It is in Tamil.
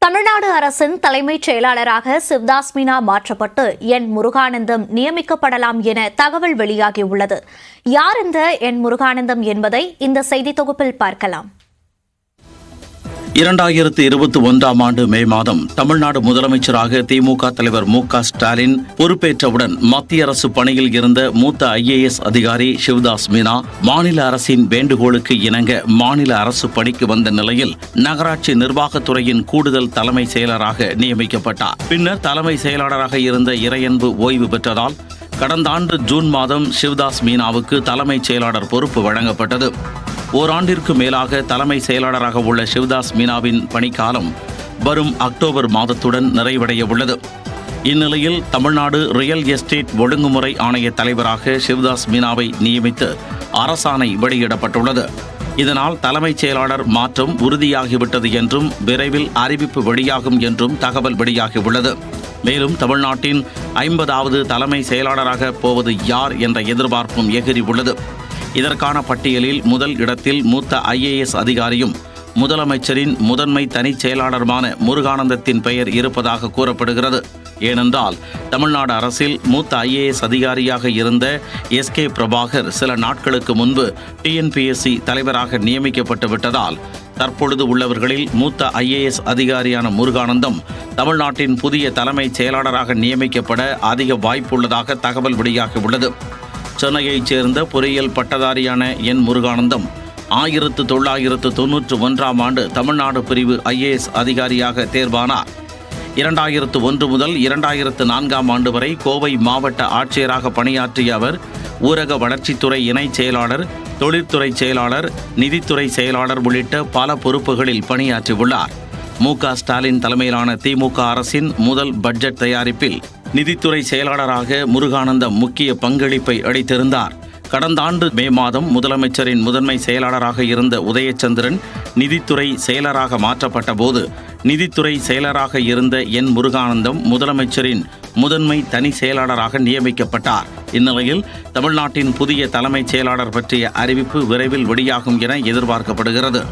தமிழ்நாடு அரசின் தலைமைச் செயலாளராக சிவ்தாஸ் மீனா மாற்றப்பட்டு என் முருகானந்தம் நியமிக்கப்படலாம் என தகவல் வெளியாகியுள்ளது. யார் இந்த என் முருகானந்தம் என்பதை இந்த செய்தி தொகுப்பில் பார்க்கலாம். 2021 ஆண்டு மே மாதம் தமிழ்நாடு முதலமைச்சராக திமுக தலைவர் மு.க. ஸ்டாலின் பொறுப்பேற்றவுடன் மத்திய அரசு பணியில் இருந்த மூத்த IAS அதிகாரி சிவ்தாஸ் மீனா மாநில அரசின் வேண்டுகோளுக்கு இணங்க மாநில அரசு பணிக்கு வந்த நிலையில் நகராட்சி நிர்வாகத்துறையின் கூடுதல் தலைமை செயலராக நியமிக்கப்பட்டார். பின்னர் தலைமை செயலாளராக இருந்த இறையன்பு ஓய்வு பெற்றதால் கடந்த ஆண்டு ஜூன் மாதம் சிவ்தாஸ் மீனாவுக்கு தலைமைச் செயலாளர் பொறுப்பு வழங்கப்பட்டது. ஓராண்டிற்கு மேலாக தலைமை செயலாளராக உள்ள சிவ்தாஸ் மீனாவின் பணிக்காலம் வரும் அக்டோபர் மாதத்துடன் நிறைவடைய உள்ளது. இந்நிலையில் தமிழ்நாடு ரியல் எஸ்டேட் ஒழுங்குமுறை ஆணைய தலைவராக சிவ்தாஸ் மீனாவை நியமித்து அரசாணை வெளியிடப்பட்டுள்ளது. இதனால் தலைமைச் செயலாளர் மாற்றம் உறுதியாகிவிட்டது என்றும் விரைவில் அறிவிப்பு வெளியாகும் என்றும் தகவல் வெளியாகியுள்ளது. மேலும் தமிழ்நாட்டின் 50வது தலைமை செயலாளராக போவது யார் என்ற எதிர்பார்ப்பும் எகிரி உள்ளது. இதற்கான பட்டியலில் முதல் இடத்தில் மூத்த IAS அதிகாரியும் முதலமைச்சரின் முதன்மை தனிச் செயலாளருமான முருகானந்தத்தின் பெயர் இருப்பதாக கூறப்படுகிறது. ஏனென்றால் தமிழ்நாடு அரசில் மூத்த IAS அதிகாரியாக இருந்த SK பிரபாகர் சில நாட்களுக்கு முன்பு TNPSC தலைவராக நியமிக்கப்பட்டு விட்டதால் தற்பொழுது உள்ளவர்களில் மூத்த IAS அதிகாரியான முருகானந்தம் தமிழ்நாட்டின் புதிய தலைமைச் செயலாளராக நியமிக்கப்பட அதிக வாய்ப்புள்ளதாக தகவல் வெளியாகியுள்ளது. சென்னையைச் சேர்ந்த பொறியியல் பட்டதாரியான என் முருகானந்தம் 1991 ஆண்டு தமிழ்நாடு பிரிவு IAS அதிகாரியாக தேர்வானார். 2001 முதல் 2004 ஆண்டு வரை கோவை மாவட்ட ஆட்சியராக பணியாற்றிய அவர் ஊரக வளர்ச்சித்துறை இணைச் செயலாளர், தொழிற்துறை செயலாளர், நிதித்துறை செயலாளர் உள்ளிட்ட பல பொறுப்புகளில் பணியாற்றியுள்ளார். மு.க. ஸ்டாலின் தலைமையிலான திமுக அரசின் முதல் பட்ஜெட் தயாரிப்பில் நிதித்துறை செயலாளராக முருகானந்தம் முக்கிய பங்களிப்பை அளித்திருந்தார். கடந்த ஆண்டு மே மாதம் முதலமைச்சரின் முதன்மை செயலாளராக இருந்த உதயச்சந்திரன் நிதித்துறை செயலராக மாற்றப்பட்ட போது நிதித்துறை செயலராக இருந்த என் முருகானந்தம் முதலமைச்சரின் முதன்மை தனி செயலாளராக நியமிக்கப்பட்டார். இந்நிலையில் தமிழ்நாட்டின் புதிய தலைமைச் செயலாளர் பற்றிய அறிவிப்பு விரைவில் வெளியாகும் என எதிர்பார்க்கப்படுகிறது.